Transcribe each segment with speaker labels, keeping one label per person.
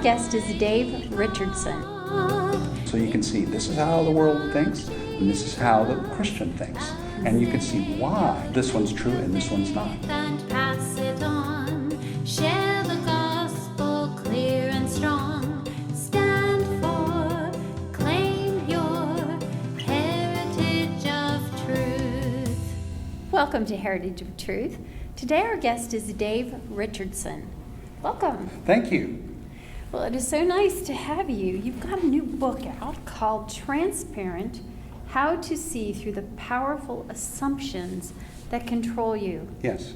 Speaker 1: guest is Dave Richardson.
Speaker 2: So you can see this is how the world thinks, and this is how the Christian thinks. And you can see why this one's true and this one's not.
Speaker 3: And pass it on. Share the gospel clear and strong. Stand for, claim your heritage of truth.
Speaker 1: Welcome to Heritage of Truth. Today our guest is Dave Richardson. Welcome.
Speaker 2: Thank you.
Speaker 1: Well, it is so nice to have you. You've got a new book out called Transparent: How to See Through the Powerful Assumptions That Control You.
Speaker 2: Yes.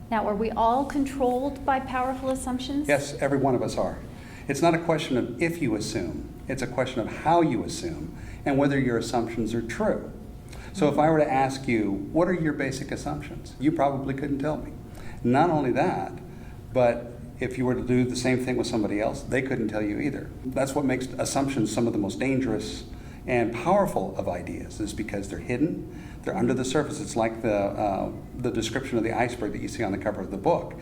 Speaker 1: Now, are we all controlled by powerful assumptions?
Speaker 2: Yes, every one of us are. It's not a question of if you assume, it's a question of how you assume and whether your assumptions are true. So if I were to ask you, what are your basic assumptions? You probably couldn't tell me. Not only that, but if you were to do the same thing with somebody else, they couldn't tell you either. That's what makes assumptions some of the most dangerous and powerful of ideas, is because they're hidden, they're under the surface. It's like the description of the iceberg that you see on the cover of the book.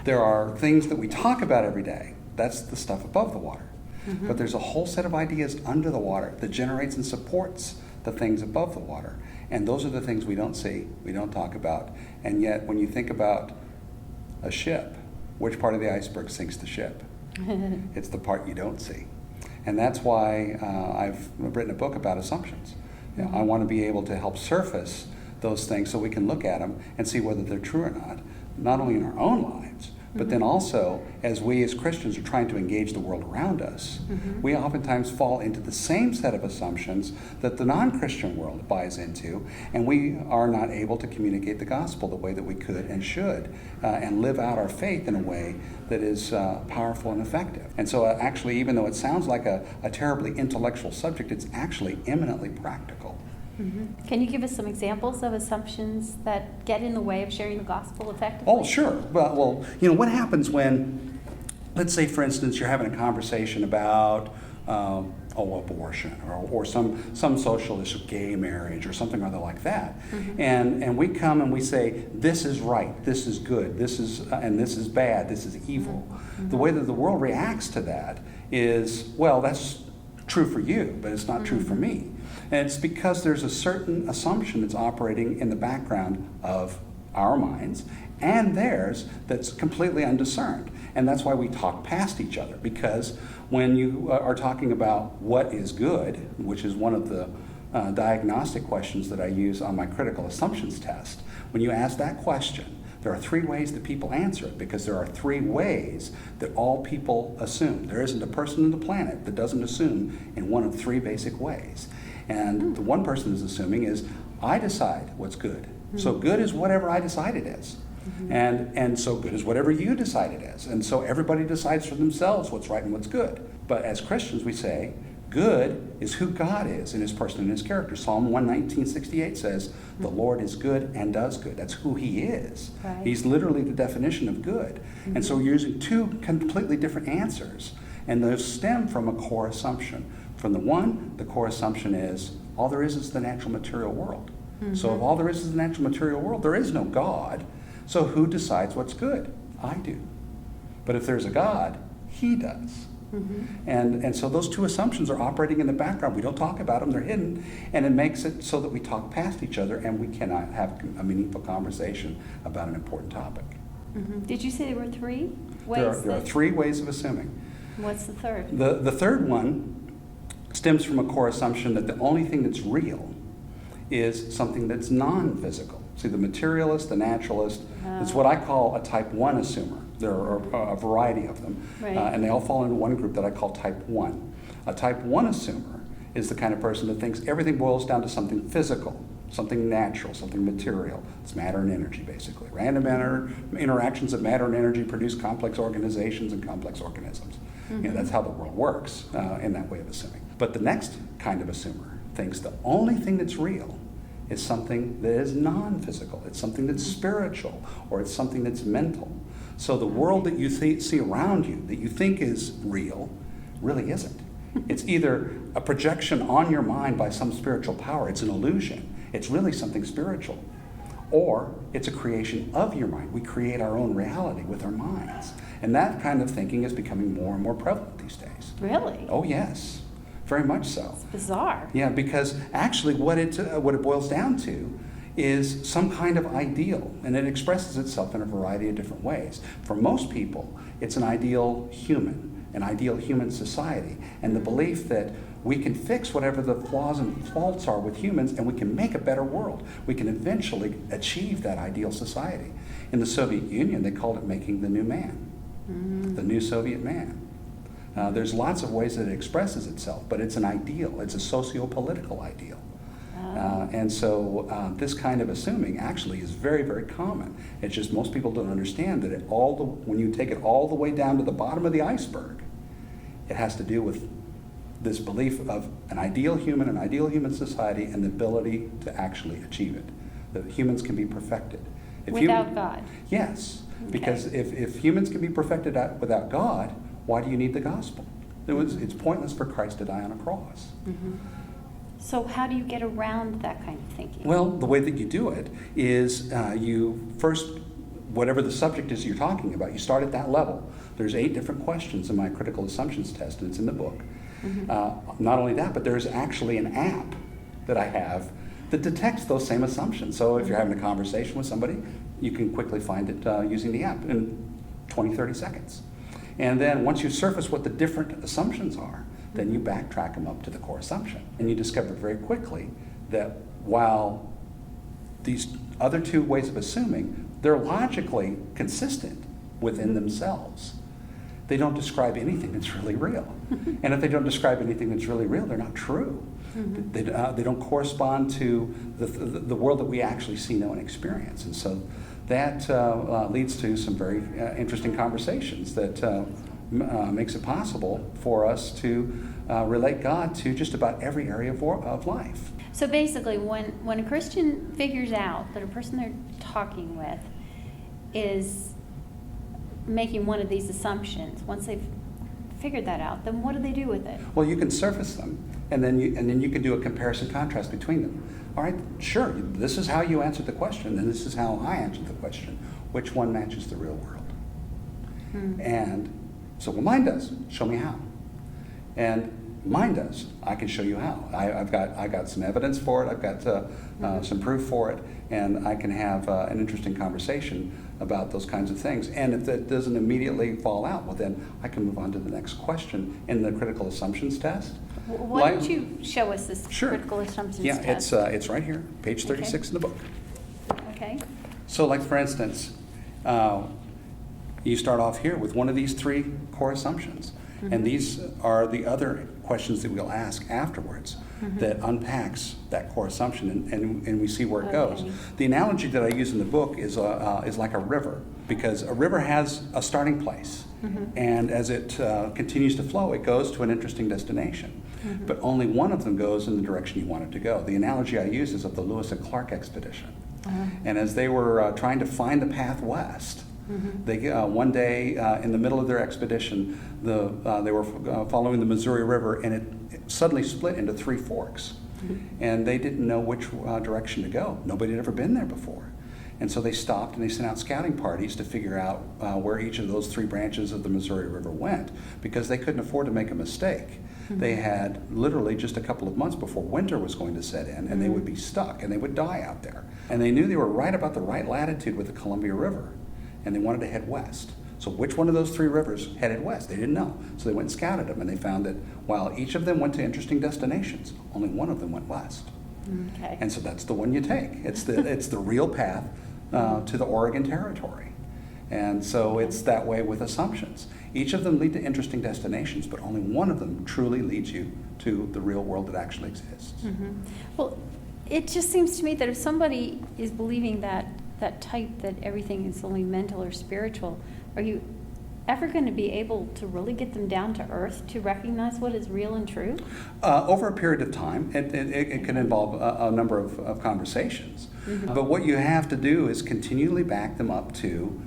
Speaker 2: There are things that we talk about every day. That's the stuff above the water. Mm-hmm. But there's a whole set of ideas under the water that generates and supports the things above the water. And those are the things we don't see, we don't talk about. And yet, when you think about a ship, which part of the iceberg sinks the ship? It's the part you don't see. And that's why I've written a book about assumptions. You know, I want to be able to help surface those things so we can look at them and see whether they're true or not only in our own lives, but then also as we as Christians are trying to engage the world around us, we oftentimes fall into the same set of assumptions that the non-Christian world buys into, and we are not able to communicate the gospel the way that we could and should, and live out our faith in a way that is powerful and effective. And so actually, even though it sounds like a terribly intellectual subject, it's actually eminently practical.
Speaker 1: Mm-hmm. Can you give us some examples of assumptions that get in the way of sharing the gospel effectively?
Speaker 2: Oh, sure. Well, you know, what happens when, let's say, for instance, you're having a conversation about abortion or some socialist or gay marriage or something or other like that, and we come and we say, this is right, this is good, this is and this is bad, this is evil. The way that the world reacts to that is, well, that's true for you, but it's not true for me. And it's because there's a certain assumption that's operating in the background of our minds and theirs that's completely undiscerned. And that's why we talk past each other, because when you are talking about what is good, which is one of the diagnostic questions that I use on my critical assumptions test, when you ask that question, there are three ways that people answer it, because there are three ways that all people assume. There isn't a person on the planet that doesn't assume in one of three basic ways. And the one person is assuming is, I decide what's good. So good is whatever I decide it is. And so good is whatever you decide it is. And so everybody decides for themselves what's right and what's good. But as Christians, we say, good is who God is in his person and his character. Psalm 119:68 says, the Lord is good and does good. That's who he is. Right. He's literally the definition of good. And so we're using two completely different answers. And those stem from a core assumption. From the one, the core assumption is, all there is the natural material world. So if all there is the natural material world, there is no God. So who decides what's good? I do. But if there's a God, he does. And so those two assumptions are operating in the background. We don't talk about them, they're hidden, and it makes it so that we talk past each other and we cannot have a meaningful conversation about an important topic.
Speaker 1: Did you say there were three ways?
Speaker 2: There are three ways of assuming.
Speaker 1: What's the third?
Speaker 2: The third one stems from a core assumption that the only thing that's real is something that's non-physical. See, the materialist, the naturalist, it's what I call a type 1 assumer. There are a variety of them, and they all fall into one group that I call type 1. A type 1 assumer is the kind of person that thinks everything boils down to something physical, something natural, something material. It's matter and energy, basically. Random interactions of matter and energy produce complex organizations and complex organisms. You know, that's how the world works in that way of assuming. But the next kind of assumer thinks the only thing that's real is something that is non-physical. It's something that's spiritual, or it's something that's mental. So the world that you see around you, that you think is real, really isn't. It's either a projection on your mind by some spiritual power. It's an illusion. It's really something spiritual. or it's a creation of your mind. We create our own reality with our minds. And that kind of thinking is becoming more and more prevalent these days.
Speaker 1: Really?
Speaker 2: Oh, yes, very much so.
Speaker 1: It's bizarre.
Speaker 2: Yeah, because actually what it boils down to is some kind of ideal, and it expresses itself in a variety of different ways. For most people, it's an ideal human society, and the belief that we can fix whatever the flaws and faults are with humans, and we can make a better world. We can eventually achieve that ideal society. In the Soviet Union, they called it making the new man, the new Soviet man. There's lots of ways that it expresses itself, but it's an ideal. It's a socio-political ideal. And so this kind of assuming actually is very, very common. It's just most people don't understand that when you take it all the way down to the bottom of the iceberg, it has to do with this belief of an ideal human society, and the ability to actually achieve it. That humans can be perfected.
Speaker 1: Without God?
Speaker 2: Yes,
Speaker 1: Okay.
Speaker 2: because if humans can be perfected without God, why do you need the gospel? It's pointless for Christ to die on a cross.
Speaker 1: Mm-hmm. So how do you get around that kind of thinking?
Speaker 2: Well, the way that you do it is you first, whatever the subject is you're talking about, you start at that level. There's 8 different questions in my critical assumptions test, and it's in the book. Mm-hmm. Not only that, but there's actually an app that I have that detects those same assumptions. So if you're having a conversation with somebody, you can quickly find it using the app in 20, 30 seconds. And then once you surface what the different assumptions are, then you backtrack them up to the core assumption. And you discover very quickly that while these other 2 ways of assuming, they're logically consistent within themselves, they don't describe anything that's really real. And if they don't describe anything that's really real, they're not true. Mm-hmm. They don't correspond to the world that we actually see, know, and experience. And so that leads to some very interesting conversations that makes it possible for us to relate God to just about every area of life.
Speaker 1: So basically, when a Christian figures out that a person they're talking with is making one of these assumptions, once they've figured that out, then what do they do with it?
Speaker 2: Well, you can surface them, and then you can do a comparison contrast between them. All right, sure, this is how you answered the question, and this is how I answered the question. Which one matches the real world? And so, well, mine does. Show me how. And mine does. I can show you how. I got some evidence for it. I've got some proof for it, and I can have an interesting conversation about those kinds of things. And if that doesn't immediately fall out, well, then I can move on to the next question in the critical assumptions test.
Speaker 1: Why don't you show us this
Speaker 2: Sure.
Speaker 1: critical assumptions
Speaker 2: Yeah,
Speaker 1: test?
Speaker 2: it's right here, page 36 in the book.
Speaker 1: Okay.
Speaker 2: So, like for instance, you start off here with one of these 3 core assumptions. And these are the other questions that we'll ask afterwards that unpacks that core assumption, and we see where it goes. The analogy that I use in the book is like a river, because a river has a starting place, and as it continues to flow, it goes to an interesting destination. But only one of them goes in the direction you want it to go. The analogy I use is of the Lewis and Clark expedition. And as they were trying to find the path west, they one day in the middle of their expedition, they were following the Missouri River, and it suddenly split into 3 forks. And they didn't know which direction to go. Nobody had ever been there before. And so they stopped and they sent out scouting parties to figure out where each of those 3 branches of the Missouri River went, because they couldn't afford to make a mistake. They had literally just a couple of months before winter was going to set in, and they would be stuck and they would die out there. And they knew they were right about the right latitude with the Columbia River, and they wanted to head west. So which one of those 3 rivers headed west? They didn't know. So they went and scouted them, and they found that while each of them went to interesting destinations, only one of them went west.
Speaker 1: Okay.
Speaker 2: And so that's the one you take. It's the real path to the Oregon Territory. And so it's that way with assumptions. Each of them lead to interesting destinations, but only one of them truly leads you to the real world that actually exists.
Speaker 1: Well, it just seems to me that if somebody is believing that type, that everything is only mental or spiritual, are you ever going to be able to really get them down to earth to recognize what is real and true?
Speaker 2: Over a period of time, it can involve a number of conversations. But what you have to do is continually back them up to,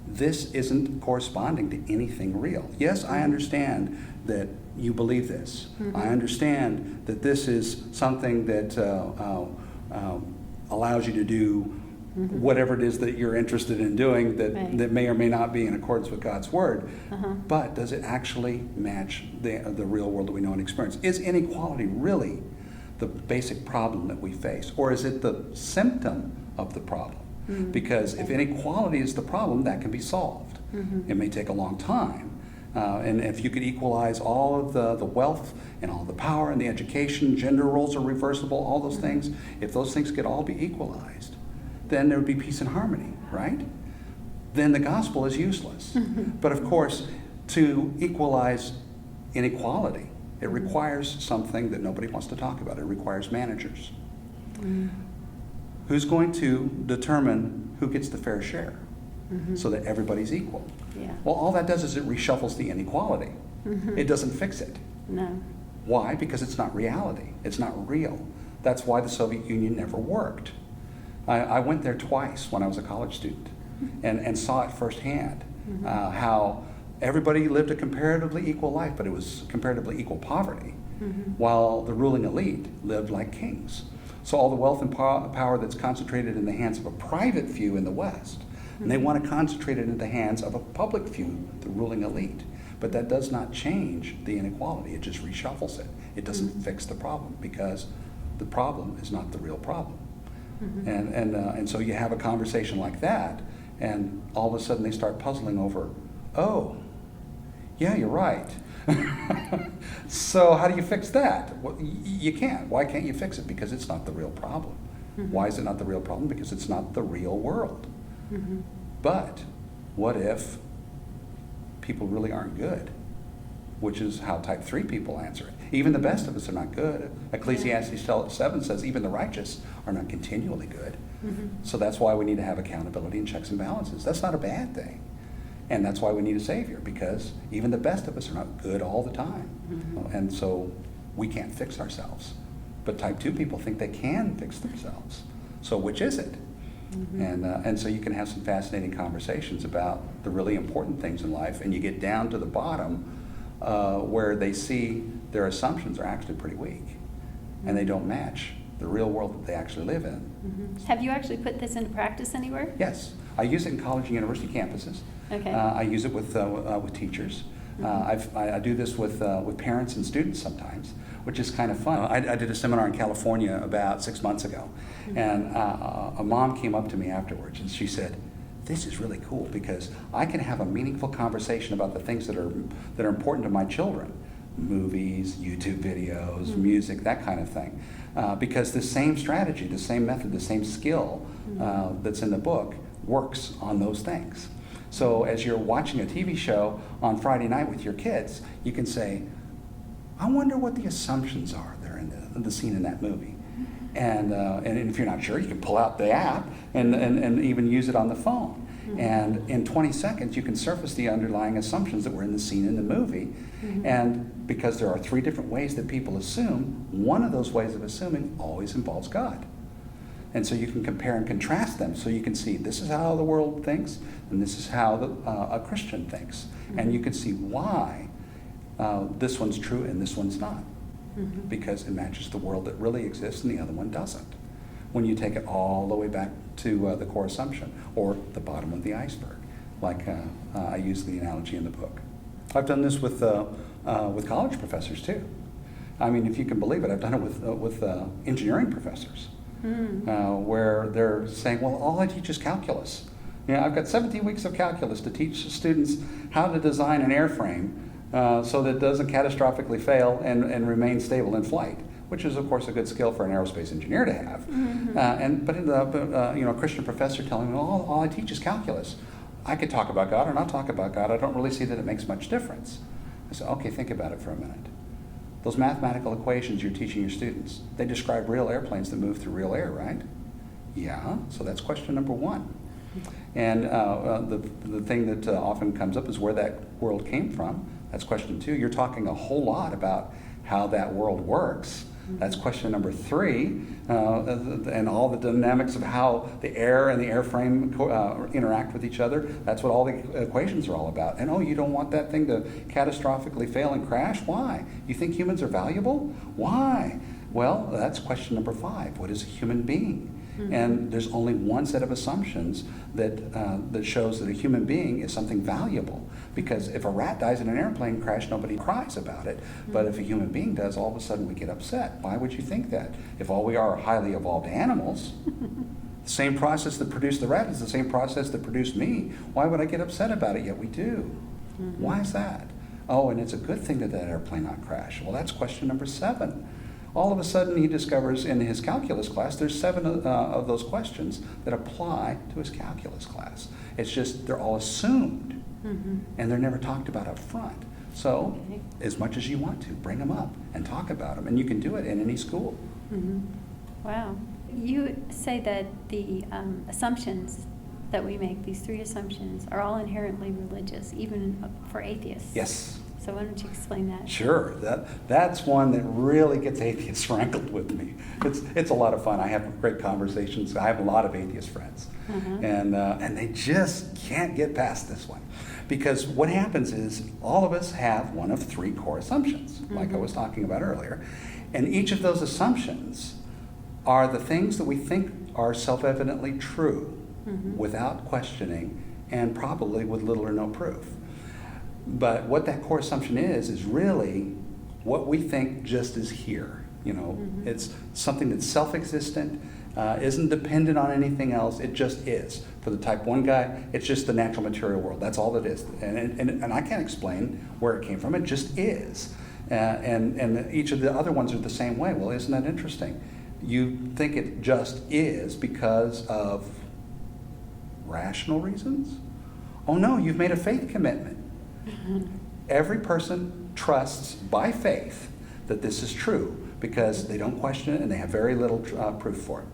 Speaker 2: this isn't corresponding to anything real. Yes, I understand that you believe this. I understand that this is something that allows you to do whatever it is that you're interested in doing that,
Speaker 1: Right.
Speaker 2: that may or may not be in accordance with God's word.
Speaker 1: Uh-huh.
Speaker 2: But does it actually match the real world that we know and experience? Is inequality really the basic problem that we face? Or is it the symptom of the problem? Because if inequality is the problem, that can be solved. It may take a long time. And if you could equalize all of the wealth and all the power and the education, gender roles are reversible, all those things, if those things could all be equalized, then there would be peace and harmony, right? Then the gospel is useless. But of course, to equalize inequality, it requires something that nobody wants to talk about. It requires managers. Who's going to determine who gets the fair share so that everybody's equal?
Speaker 1: Yeah.
Speaker 2: Well, all that does is it reshuffles the inequality. It doesn't fix it.
Speaker 1: No.
Speaker 2: Why? Because it's not reality. It's not real. That's why the Soviet Union never worked. I went there twice when I was a college student and saw it firsthand, how everybody lived a comparatively equal life, but it was comparatively equal poverty, while the ruling elite lived like kings. So all the wealth and power that's concentrated in the hands of a private few in the West, and they want to concentrate it in the hands of a public few, the ruling elite. But that does not change the inequality. It just reshuffles it. It doesn't fix the problem, because the problem is not the real problem. And so you have a conversation like that, and all of a sudden they start puzzling over, oh, yeah, you're right. So how do you fix that? Well, you can't. Why can't you fix it? Because it's not the real problem. Why is it not the real problem? Because it's not the real world. But what if people really aren't good? Which is how type 3 people answer it. Even the best of us are not good. Ecclesiastes 7 says even the righteous are not continually good. So that's why we need to have accountability and checks and balances. That's not a bad thing. And that's why we need a Savior, because even the best of us are not good all the time. And so we can't fix ourselves. But type 2 people think they can fix themselves. So which is it? And so you can have some fascinating conversations about the really important things in life, and you get down to the bottom where they see their assumptions are actually pretty weak, and they don't match the real world that they actually live in.
Speaker 1: Have you actually put this into practice anywhere?
Speaker 2: Yes, I use it in college and university campuses.
Speaker 1: Okay.
Speaker 2: I use it with teachers. I do this with parents and students sometimes, which is kind of fun. I did a seminar in California about 6 months ago, and a mom came up to me afterwards, and she said, "This is really cool because I can have a meaningful conversation about the things that are important to my children, movies, YouTube videos, music, that kind of thing, because the same strategy, the same method, the same skill that's in the book works on those things." So as you're watching a TV show on Friday night with your kids, you can say, "I wonder what the assumptions are that are in the scene in that movie." And if you're not sure, you can pull out the app and even use it on the phone. And in 20 seconds, you can surface the underlying assumptions that were in the scene in the movie. And because there are 3 different ways that people assume, one of those ways of assuming always involves God. And so you can compare and contrast them, so you can see this is how the world thinks, and this is how a Christian thinks. And you can see why this one's true and this one's not. Because it matches the world that really exists and the other one doesn't. When you take it all the way back to the core assumption, or the bottom of the iceberg, like I use the analogy in the book. I've done this with college professors too. I mean, if you can believe it, I've done it with engineering professors, where they're saying, "Well, all I teach is calculus. I've got 17 weeks of calculus to teach students how to design an airframe so that it doesn't catastrophically fail and remain stable in flight," which is, of course, a good skill for an aerospace engineer to have. But a Christian professor telling me, "Well, all I teach is calculus. I could talk about God or not talk about God. I don't really see that it makes much difference." I said, "Okay, think about it for a minute. Those mathematical equations you're teaching your students, they describe real airplanes that move through real air, right?" "Yeah, so that's question number 1. And the thing that often comes up is where that world came from. That's question 2. You're talking a whole lot about how that world works. That's question number 3, and all the dynamics of how the air and the airframe interact with each other. That's what all the equations are all about. And you don't want that thing to catastrophically fail and crash? Why? You think humans are valuable? Why? Well, that's question number 5. What is a human being? And there's only one set of assumptions that shows that a human being is something valuable. Because if a rat dies in an airplane crash, nobody cries about it. But if a human being does, all of a sudden we get upset. Why would you think that? If all we are highly evolved animals, the same process that produced the rat is the same process that produced me. Why would I get upset about it? Yet we do. Why is that? Oh, and it's a good thing that that airplane not crash. Well, that's question number 7. All of a sudden he discovers in his calculus class there's 7 of those questions that apply to his calculus class. It's just they're all assumed and they're never talked about up front. So as much as you want to, bring them up and talk about them, and you can do it in any school.
Speaker 1: Wow. You say that the assumptions that we make, these 3 assumptions, are all inherently religious, even for atheists.
Speaker 2: Yes.
Speaker 1: So why don't you explain that?
Speaker 2: Sure. That's one that really gets atheists rankled with me. It's a lot of fun. I have great conversations. I have a lot of atheist friends, and they just can't get past this one, because what happens is all of us have one of 3 core assumptions, like I was talking about earlier, and each of those assumptions are the things that we think are self-evidently true without questioning, and probably with little or no proof. But what that core assumption is really what we think just is here. It's something that's self-existent, isn't dependent on anything else. It just is. For the type 1 guy, it's just the natural material world. That's all it is. And I can't explain where it came from. It just is. And each of the other ones are the same way. Well, isn't that interesting? You think it just is because of rational reasons? Oh no, you've made a faith commitment. Every person trusts by faith that this is true because they don't question it and they have very little proof for it.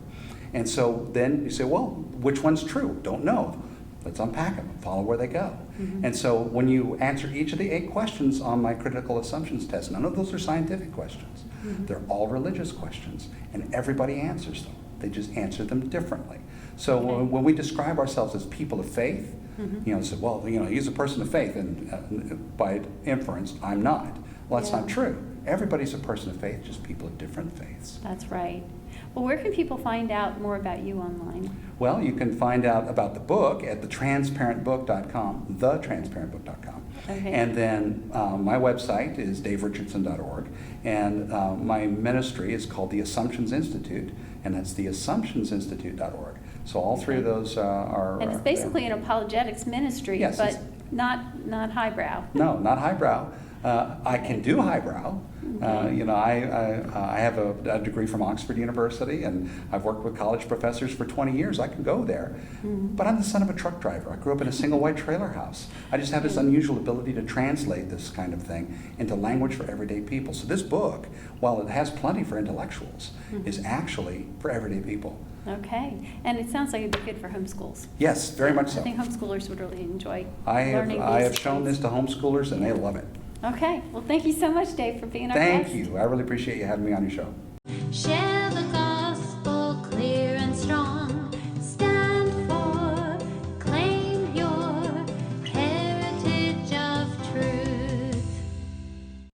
Speaker 2: And so then you say, well, which one's true? Don't know. Let's unpack them and follow where they go. And so when you answer each of the 8 questions on my critical assumptions test, none of those are scientific questions. They're all religious questions, and everybody answers them. They just answer them differently. So when we describe ourselves as people of faith, say, well, he's a person of faith, and by inference, I'm not. Well, that's not true. Everybody's a person of faith, just people of different faiths.
Speaker 1: That's right. Well, where can people find out more about you online?
Speaker 2: Well, you can find out about the book at thetransparentbook.com, thetransparentbook.com.
Speaker 1: Okay.
Speaker 2: And then my website is daverichardson.org, and my ministry is called the Assumptions Institute, and that's theassumptionsinstitute.org. So all 3 of those are...
Speaker 1: And it's basically an apologetics ministry,
Speaker 2: Yes,
Speaker 1: but not highbrow.
Speaker 2: No, not highbrow. I can do highbrow. I have a degree from Oxford University, and I've worked with college professors for 20 years. I can go there. But I'm the son of a truck driver. I grew up in a single white trailer house. I just have this unusual ability to translate this kind of thing into language for everyday people. So this book, while it has plenty for intellectuals, is actually for everyday people.
Speaker 1: Okay. And it sounds like it'd be good for homeschools.
Speaker 2: Yes, very much so.
Speaker 1: I think homeschoolers would really enjoy
Speaker 2: I
Speaker 1: learning
Speaker 2: have
Speaker 1: these
Speaker 2: shown this
Speaker 1: things.
Speaker 2: to homeschoolers, and they love it.
Speaker 1: Okay. Well, thank you so much, Dave, for being our guest.
Speaker 2: Thank you. I really appreciate you having me on your show.
Speaker 3: Share the